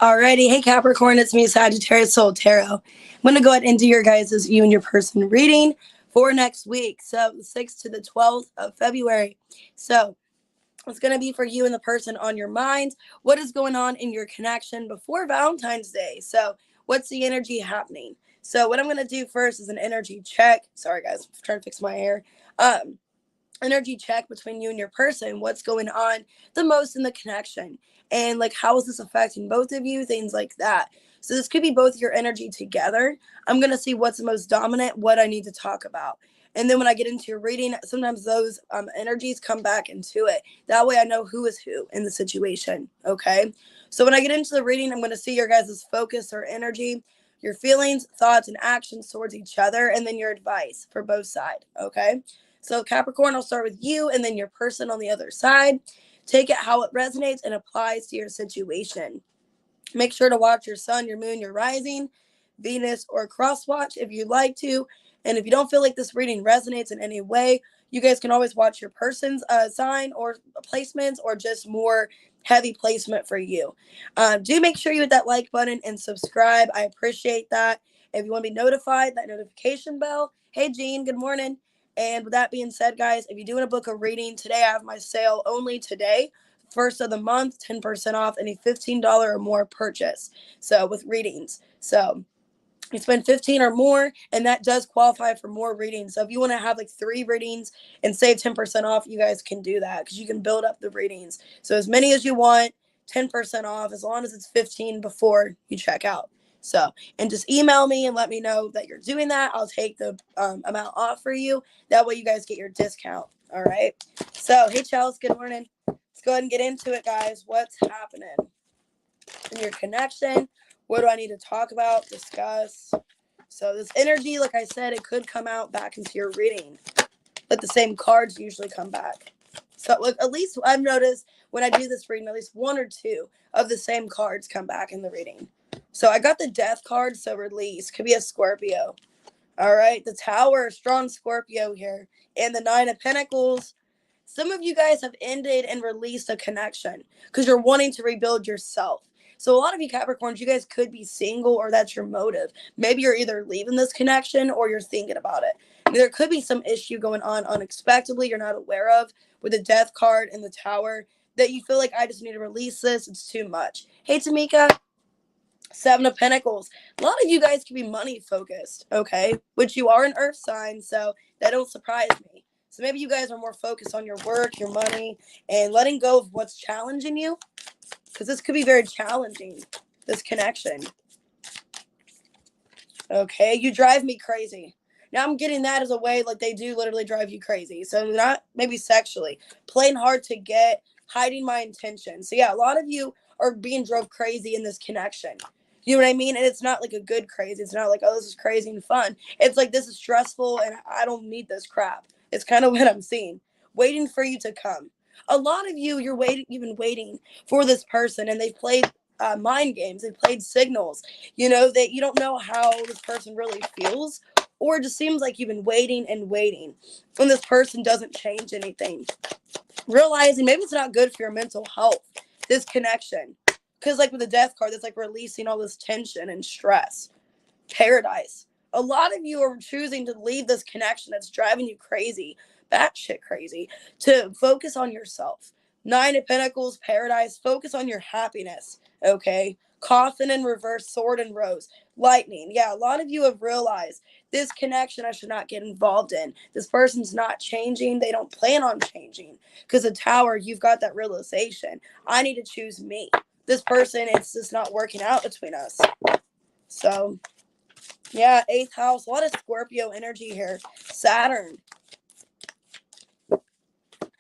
Alrighty, hey Capricorn, it's me, Sagittarius Soul Tarot. I'm going to go ahead and do your guys' you and your person reading for next week. So, the 6th to the 12th of February. So, it's going to be for you and the person on your mind. What is going on in your connection before Valentine's Day? So, what's the energy happening? So, what I'm going to do first is an energy check. Sorry, guys, I'm trying to fix my hair. Energy check between you and your person. What's going on the most in the connection? And like, how is this affecting both of you? Things like that. So this could be both your energy together. I'm going to see what's the most dominant, what I need to talk about. And then when I get into your reading, sometimes those energies come back into it. That way I know who is who in the situation. Okay. So when I get into the reading, I'm going to see your guys' focus or energy, your feelings, thoughts, and actions towards each other, and then your advice for both sides. Okay. So Capricorn, I'll start with you and then your person on the other side. Take it how it resonates and applies to your situation. Make sure to watch your sun, your moon, your rising, Venus, or cross watch if you'd like to. And if you don't feel like this reading resonates in any way, you guys can always watch your person's sign or placements, or just more heavy placement for you. Do make sure you hit that like button and subscribe. I appreciate that. If you want to be notified, that notification bell. Hey, Jean, good morning. And with that being said, guys, if you do want to book a reading today, I have my sale only today. First of the month, 10% off any $15 or more purchase. So with readings. So you spend 15 or more, and that does qualify for more readings. So if you want to have like 3 readings and save 10% off, you guys can do that because you can build up the readings. So as many as you want, 10% off, as long as it's 15 before you check out. So, and just email me and let me know that you're doing that. I'll take the amount off for you. That way you guys get your discount. All right. So, hey, Chels, good morning. Let's go ahead and get into it, guys. What's happening in your connection? What do I need to talk about, discuss? So this energy, like I said, it could come out back into your reading. But the same cards usually come back. So at least I've noticed when I do this reading, at least 1 or 2 of the same cards come back in the reading. So I got the Death card, so release. Could be a Scorpio. All right, the Tower, strong Scorpio here. And the 9 of Pentacles. Some of you guys have ended and released a connection because you're wanting to rebuild yourself. So a lot of you Capricorns, you guys could be single, or that's your motive. Maybe you're either leaving this connection or you're thinking about it. There could be some issue going on unexpectedly you're not aware of with the Death card and the Tower that you feel like, I just need to release this. It's too much. Hey, Tamika. 7 of Pentacles. A lot of you guys can be money focused, okay? Which you are an earth sign, so that don't surprise me. So maybe you guys are more focused on your work, your money, and letting go of what's challenging you. Because this could be very challenging, this connection. Okay, you drive me crazy. Now I'm getting that as a way, like they do literally drive you crazy. So not maybe sexually. Playing hard to get, hiding my intention. So yeah, a lot of you are being drove crazy in this connection. You know what I mean? And it's not like a good crazy. It's not like, oh, this is crazy and fun. It's like, this is stressful and I don't need this crap. It's kind of what I'm seeing. Waiting for you to come. A lot of you, you've been waiting for this person, and they've played mind games. They've played signals. You know, that you don't know how this person really feels, or it just seems like you've been waiting and waiting when this person doesn't change anything. Realizing maybe it's not good for your mental health, this connection. Because like with the Death card, that's like releasing all this tension and stress. Paradise. A lot of you are choosing to leave this connection that's driving you crazy, batshit crazy, to focus on yourself. 9 of Pentacles, Paradise. Focus on your happiness, okay? Coffin in reverse, Sword and Rose. Lightning. Yeah, a lot of you have realized this connection I should not get involved in. This person's not changing. They don't plan on changing. Because the Tower, you've got that realization. I need to choose me. This person, it's just not working out between us. So, yeah, 8th house. A lot of Scorpio energy here. Saturn.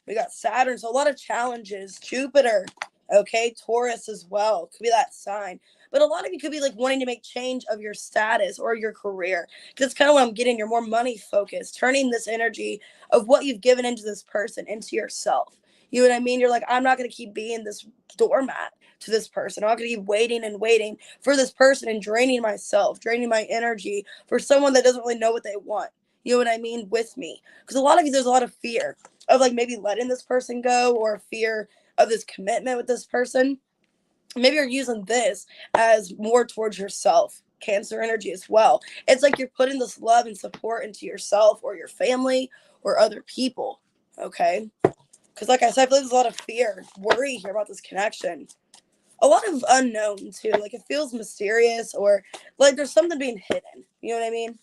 We got Saturn. So a lot of challenges. Jupiter. Okay, Taurus as well. Could be that sign. But a lot of you could be like wanting to make change of your status or your career. Because it's kind of what I'm getting. You're more money focused. Turning this energy of what you've given into this person into yourself. You know what I mean? You're like, I'm not going to keep being this doormat to this person. I'm not going to keep waiting and waiting for this person and draining myself, draining my energy for someone that doesn't really know what they want. You know what I mean? With me. Because a lot of you, there's a lot of fear of like maybe letting this person go, or fear of this commitment with this person. maybe you're using this as more towards yourself. Cancer energy as well. It's like you're putting this love and support into yourself or your family or other people. Okay. Because like I said, I feel like there's a lot of fear, worry here about this connection. A lot of unknown too. Like it feels mysterious or like there's something being hidden. You know what I mean?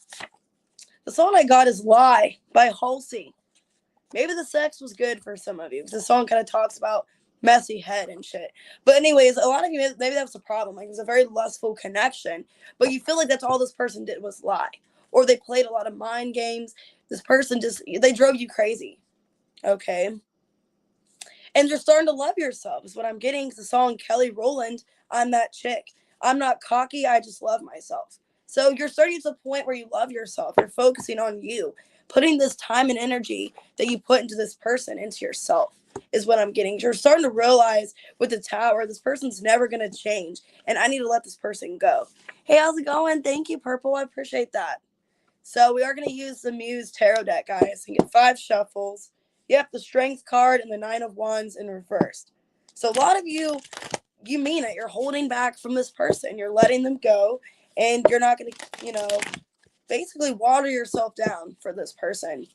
The song I got is Lie by Halsey. Maybe the sex was good for some of you because the song kind of talks about messy head and shit. But anyways, a lot of you, maybe that was the problem. Like it was a very lustful connection, but you feel like that's all this person did was lie. Or they played a lot of mind games. This person just, they drove you crazy. Okay. And you're starting to love yourself is what I'm getting. The song Kelly Rowland, I'm that chick. I'm not cocky, I just love myself. So you're starting to the point where you love yourself. You're focusing on you, putting this time and energy that you put into this person into yourself is what I'm getting. You're starting to realize with the Tower, this person's never going to change, and I need to let this person go. Hey, how's it going? Thank you, Purple. I appreciate that. So we are going to use the Muse Tarot deck, guys, and get 5 shuffles. Yep, the Strength card and the 9 of Wands in reverse. So a lot of you mean it. You're holding back from this person. You're letting them go, and you're not going to, basically water yourself down for this person.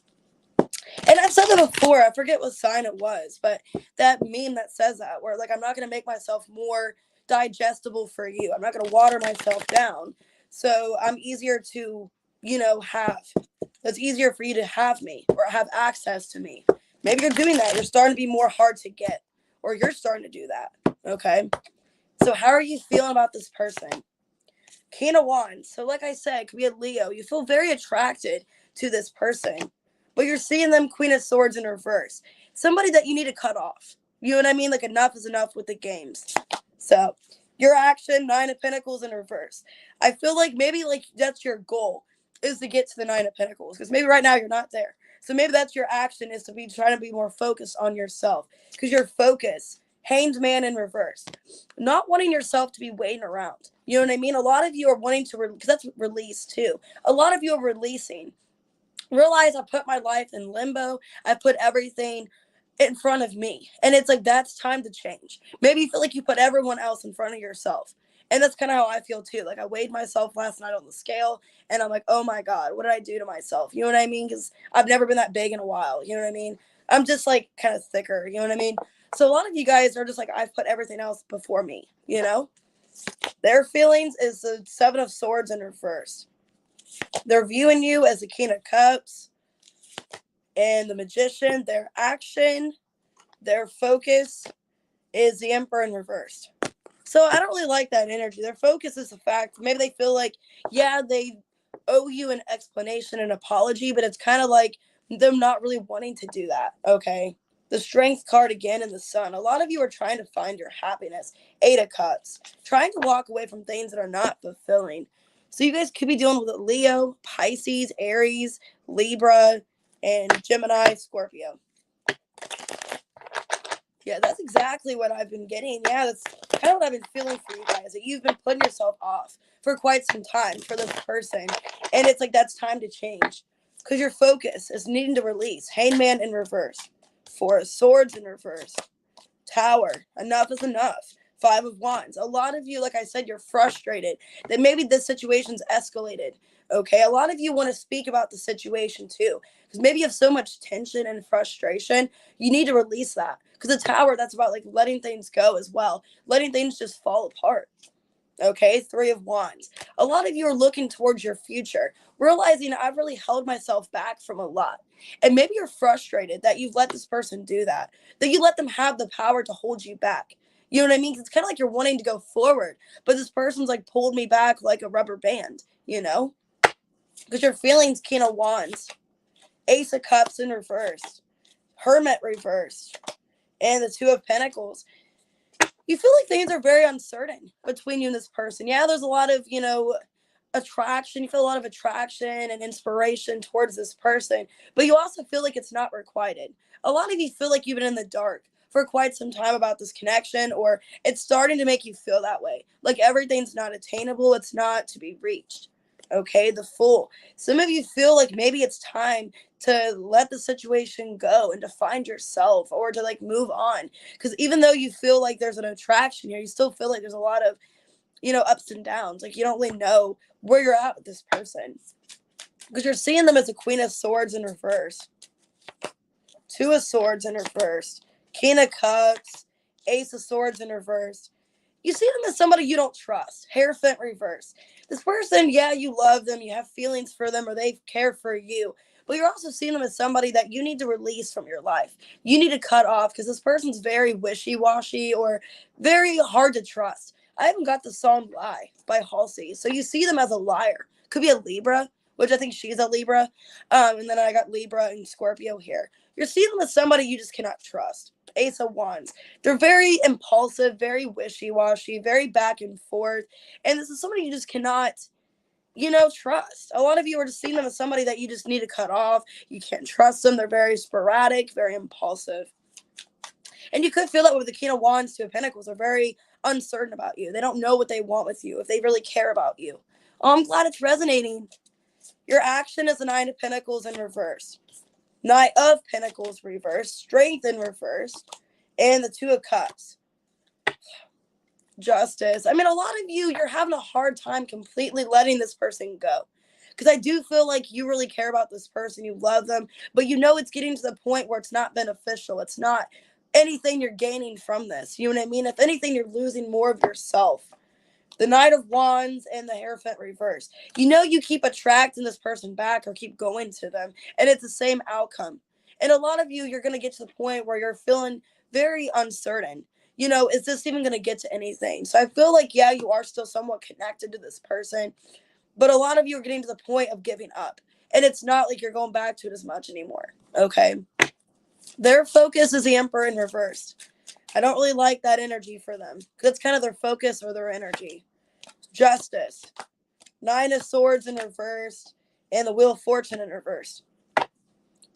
And I've said that before. I forget what sign it was, but that meme that says that, where like I'm not going to make myself more digestible for you. I'm not going to water myself down. So I'm easier to, have. It's easier for you to have me or have access to me. Maybe you're doing that. You're starting to be more hard to get, or you're starting to do that. Okay. So how are you feeling about this person? King of Wands. So like I said, it could be a Leo. You feel very attracted to this person, but you're seeing them Queen of Swords in reverse. Somebody that you need to cut off. You know what I mean? Like enough is enough with the games. So your action, 9 of Pentacles in reverse. I feel like maybe like that's your goal is to get to the 9 of Pentacles because maybe right now you're not there. So maybe that's your action is to be trying to be more focused on yourself because your focus, Hanged Man in reverse, not wanting yourself to be waiting around. You know what I mean? A lot of you are wanting to, because that's release too. A lot of you are releasing. Realize I put my life in limbo. I put everything in front of me. And it's like, that's time to change. Maybe you feel like you put everyone else in front of yourself. And that's kind of how I feel too. Like I weighed myself last night on the scale and I'm like, oh my God, what did I do to myself? You know what I mean? Because I've never been that big in a while. You know what I mean? I'm just like kind of thicker. You know what I mean? So a lot of you guys are just like, I've put everything else before me, Their feelings is the 7 of Swords in reverse. They're viewing you as the King of Cups and the Magician. Their action, their focus is the Emperor in reverse. So I don't really like that energy. Their focus is the fact maybe they feel like, yeah, they owe you an explanation, an apology, but it's kind of like them not really wanting to do that. Okay. The Strength card again in the Sun. A lot of you are trying to find your happiness. 8 of Cups. Trying to walk away from things that are not fulfilling. So you guys could be dealing with Leo, Pisces, Aries, Libra, and Gemini, Scorpio. Yeah, that's exactly what I've been getting. Yeah, that's kind of what I've been feeling for you guys. That you've been putting yourself off for quite some time for this person. And it's like that's time to change. Because your focus is needing to release. Hangman in reverse. 4 of Swords in reverse. Tower. Enough is enough. 5 of Wands. A lot of you, like I said, you're frustrated that maybe this situation's escalated. Okay, a lot of you want to speak about the situation too. Because maybe you have so much tension and frustration. You need to release that. Because the Tower, that's about like letting things go as well. Letting things just fall apart. Okay, 3 of Wands. A lot of you are looking towards your future, realizing I've really held myself back from a lot. And maybe you're frustrated that you've let this person do that you let them have the power to hold you back. You know what I mean? It's kind of like you're wanting to go forward, but this person's like pulled me back like a rubber band, Because your feelings, King of Wands, Ace of Cups in reverse, Hermit reversed, and the 2 of Pentacles. You feel like things are very uncertain between you and this person. Yeah, there's a lot of, attraction. You feel a lot of attraction and inspiration towards this person, but you also feel like it's not requited. A lot of you feel like you've been in the dark for quite some time about this connection, or it's starting to make you feel that way. Like everything's not attainable. It's not to be reached. Okay, the Fool. Some of you feel like maybe it's time to let the situation go and to find yourself or to like move on. Because even though you feel like there's an attraction here, you still feel like there's a lot of, ups and downs. Like you don't really know where you're at with this person. Because you're seeing them as a Queen of Swords in reverse, Two of Swords in reverse, King of Cups, Ace of Swords in reverse. You see them as somebody you don't trust. Hierophant reverse. This person, yeah, you love them, you have feelings for them, or they care for you. But you're also seeing them as somebody that you need to release from your life. You need to cut off because this person's very wishy-washy or very hard to trust. I haven't got the song Lie by Halsey. So you see them as a liar. Could be a Libra, which I think she's a Libra. And then I got Libra and Scorpio here. You're seeing them as somebody you just cannot trust. Ace of Wands. They're very impulsive, very wishy-washy, very back and forth. And this is somebody you just cannot, trust. A lot of you are just seeing them as somebody that you just need to cut off. You can't trust them. They're very sporadic, very impulsive. And you could feel that with the King of Wands, Two of Pentacles. They're very uncertain about you. They don't know what they want with you, if they really care about you. Oh, I'm glad it's resonating. Your action is the Nine of Pentacles in reverse. Knight of Pentacles reverse, Strength in reverse, and the Two of Cups. Justice. I mean, a lot of you're having a hard time completely letting this person go. Because I do feel like you really care about this person, you love them, but it's getting to the point where it's not beneficial. It's not anything you're gaining from this. You know what I mean? If anything, you're losing more of yourself. The Knight of Wands and the Hierophant reverse. You keep attracting this person back or keep going to them, and it's the same outcome. And a lot of you're going to get to the point where you're feeling very uncertain. Is this even going to get to anything? So I feel like, yeah, you are still somewhat connected to this person, but a lot of you are getting to the point of giving up. And it's not like you're going back to it as much anymore. Okay. Their focus is the Emperor in reverse. I don't really like that energy for them. That's kind of their focus or their energy. Justice. Nine of Swords in reverse. And the Wheel of Fortune in reverse.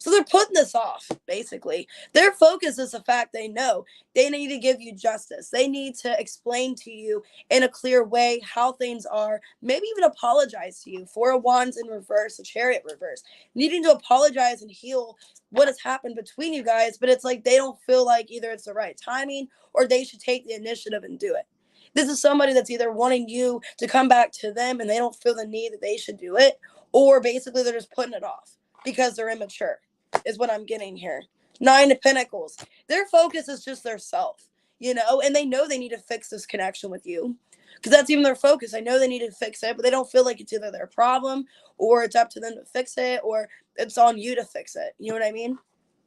So they're putting this off, basically. Their focus is the fact they know they need to give you justice. They need to explain to you in a clear way how things are. Maybe even apologize to you. Four of Wands in reverse, a Chariot reverse. Needing to apologize and heal what has happened between you guys. But it's like they don't feel like either it's the right timing or they should take the initiative and do it. This is somebody that's either wanting you to come back to them and they don't feel the need that they should do it. Or basically they're just putting it off because they're immature. Is what I'm getting here. Nine of Pentacles. Their focus is just their self, and they know they need to fix this connection with you because that's even their focus. I know they need to fix it, but they don't feel like it's either their problem or it's up to them to fix it or it's on you to fix it. You know what I mean?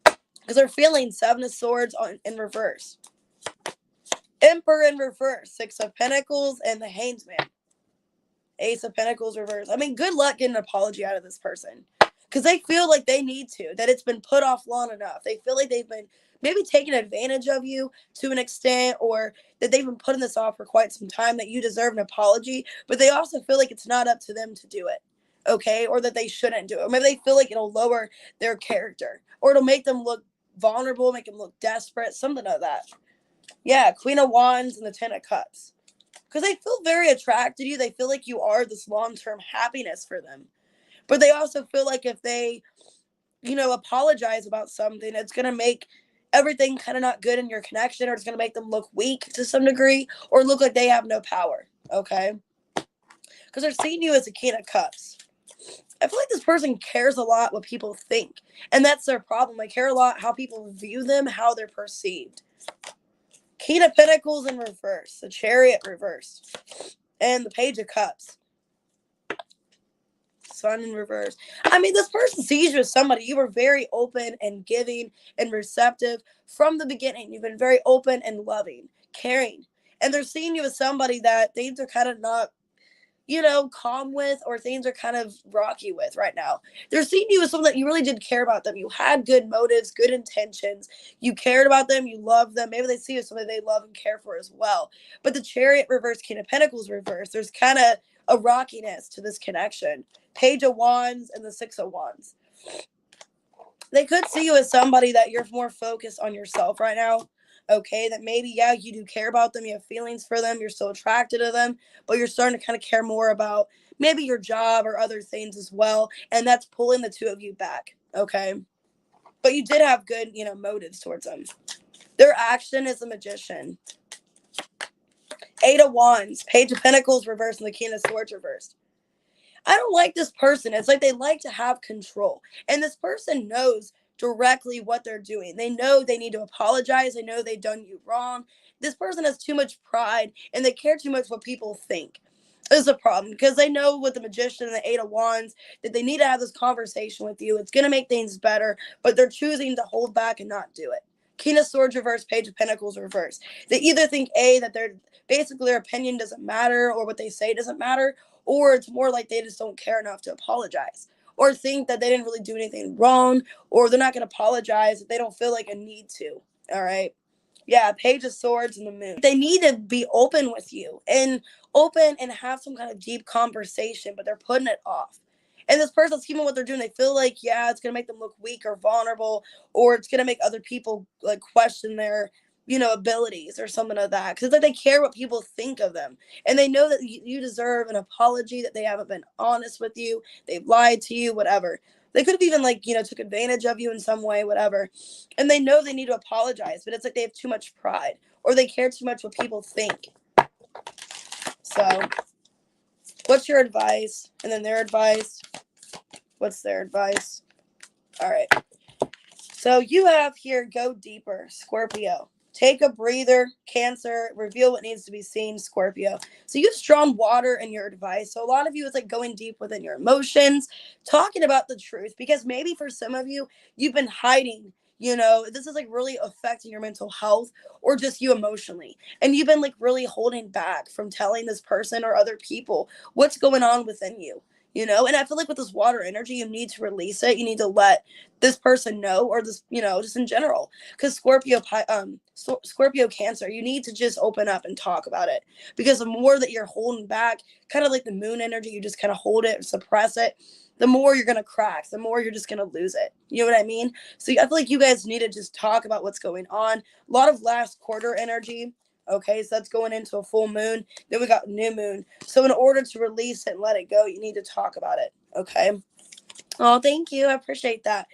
Because they're feeling Seven of Swords in reverse. Emperor in reverse. Six of Pentacles and the Hangman. Ace of Pentacles reverse. I mean, good luck getting an apology out of this person. Because they feel like they need to, that it's been put off long enough. They feel like they've been maybe taking advantage of you to an extent, or that they've been putting this off for quite some time, that you deserve an apology, but they also feel like it's not up to them to do it, okay? Or that they shouldn't do it. Or maybe they feel like it'll lower their character, or it'll make them look vulnerable, make them look desperate, something like that. Yeah, Queen of Wands and the Ten of Cups. Because they feel very attracted to you. They feel like you are this long-term happiness for them. But they also feel like if they, apologize about something, it's going to make everything kind of not good in your connection, or it's going to make them look weak to some degree, or look like they have no power, okay? Because they're seeing you as a King of Cups. I feel like this person cares a lot what people think, and that's their problem. They care a lot how people view them, how they're perceived. King of Pentacles in reverse, the Chariot reverse, and the Page of Cups. Sun in reverse. I mean, this person sees you as somebody. You were very open and giving and receptive from the beginning. You've been very open and loving, caring. And they're seeing you as somebody that things are kind of not, calm with, or things are kind of rocky with right now. They're seeing you as someone that you really did care about them. You had good motives, good intentions. You cared about them. You loved them. Maybe they see you as somebody they love and care for as well. But the Chariot reverse, King of Pentacles reverse, there's kind of a rockiness to this connection. Page of Wands and the Six of Wands. They could see you as somebody that you're more focused on yourself right now. Okay, that maybe, yeah, you do care about them. You have feelings for them. You're still attracted to them. But you're starting to kind of care more about maybe your job or other things as well. And that's pulling the two of you back. Okay. But you did have good, motives towards them. Their action is a magician. 8 of Wands, Page of Pentacles reversed, and the King of Swords reversed. I don't like this person. It's like they like to have control. And this person knows directly what they're doing. They know they need to apologize. They know they've done you wrong. This person has too much pride and they care too much what people think. This is a problem because they know with the Magician and the 8 of Wands that they need to have this conversation with you. It's going to make things better, but they're choosing to hold back and not do it. King of Swords reverse, Page of Pentacles reverse. They either think that they're basically their opinion doesn't matter or what they say doesn't matter, or it's more like they just don't care enough to apologize, or think that they didn't really do anything wrong, or they're not going to apologize if they don't feel like a need to. All right. Yeah, Page of Swords and the Moon. They need to be open with you and have some kind of deep conversation, but they're putting it off. And this person's keeping what they're doing. They feel like, it's going to make them look weak or vulnerable, or it's going to make other people like question their, abilities or something like that. Because it's like they care what people think of them. And they know that you deserve an apology, that they haven't been honest with you. They've lied to you, whatever. They could have even took advantage of you in some way, whatever. And they know they need to apologize, but it's like they have too much pride or they care too much what people think. So what's your advice? And then their advice. What's their advice? All right. So you have here, go deeper, Scorpio. Take a breather, Cancer. Reveal what needs to be seen, Scorpio. So you have strong water in your advice. So a lot of you, it's like going deep within your emotions, talking about the truth. Because maybe for some of you, you've been hiding. This is like really affecting your mental health or just you emotionally. And you've been like really holding back from telling this person or other people what's going on within you. And I feel like with this water energy, you need to release it. You need to let this person know, or this, just in general, because Scorpio Cancer, you need to just open up and talk about it, because the more that you're holding back, kind of like the moon energy, you just kind of hold it, suppress it, the more you're going to crack, the more you're just going to lose it. You know what I mean? So I feel like you guys need to just talk about what's going on. A lot of last quarter energy. Okay, so that's going into a full moon. Then we got new moon. So in order to release it and let it go, you need to talk about it. Okay. Oh, thank you. I appreciate that.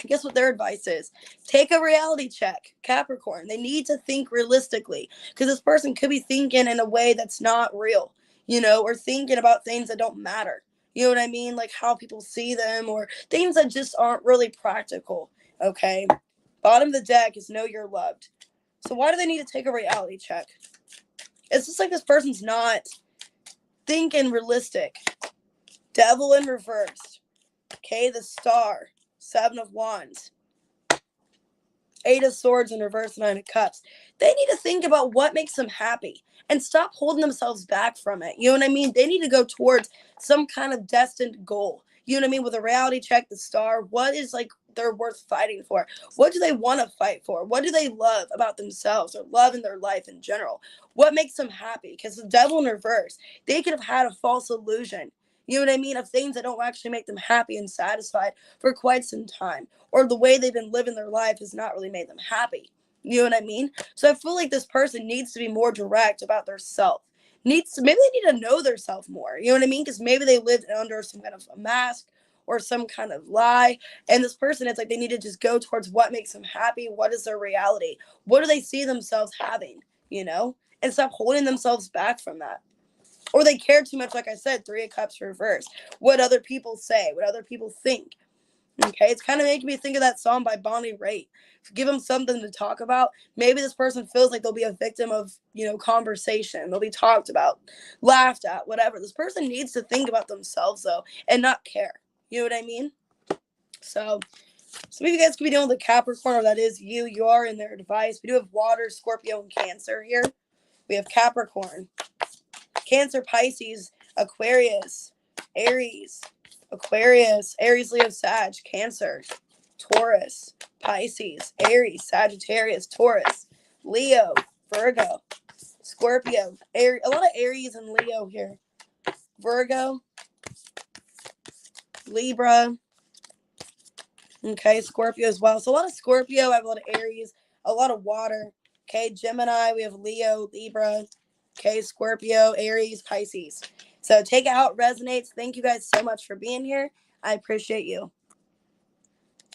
Guess what their advice is? Take a reality check, Capricorn. They need to think realistically, because this person could be thinking in a way that's not real, or thinking about things that don't matter. You know what I mean? Like how people see them, or things that just aren't really practical. Okay. Bottom of the deck is know you're loved. So why do they need to take a reality check? It's just like this person's not thinking realistic. Devil in reverse. Okay, the Star. 7 of Wands. 8 of Swords in reverse, 9 of Cups. They need to think about what makes them happy and stop holding themselves back from it. You know what I mean? They need to go towards some kind of destined goal. You know what I mean? With a reality check, the Star, what is like they're worth fighting for? What do they want to fight for? What do they love about themselves or love in their life in general? What makes them happy? Because the Devil in reverse, they could have had a false illusion. You know what I mean? Of things that don't actually make them happy and satisfied for quite some time. Or the way they've been living their life has not really made them happy. You know what I mean? So I feel like this person needs to be more direct about their self. Maybe they need to know their self more. You know what I mean? Because maybe they lived under some kind of a mask or some kind of lie. And this person, it's like they need to just go towards what makes them happy. What is their reality? What do they see themselves having? And stop holding themselves back from that. Or they care too much, like I said, 3 of Cups reversed. What other people say, what other people think. Okay, it's kind of making me think of that song by Bonnie Raitt. Give them something to talk about. Maybe this person feels like they'll be a victim of, conversation. They'll be talked about, laughed at, whatever. This person needs to think about themselves, though, and not care. You know what I mean? So some of you guys could be dealing with a Capricorn, or that is you. You are in their advice. We do have water, Scorpio, and Cancer here. We have Capricorn, Cancer, Pisces, Aquarius, Aries, Leo, Sag, Cancer, Taurus, Pisces, Aries, Sagittarius, Taurus, Leo, Virgo, Scorpio, a lot of Aries and Leo here. Virgo, Libra, okay, Scorpio as well. So a lot of Scorpio, I have a lot of Aries, a lot of water. Okay, Gemini, we have Leo, Libra. Okay, Scorpio, Aries, Pisces. So take it how it resonates. Thank you guys so much for being here. I appreciate you.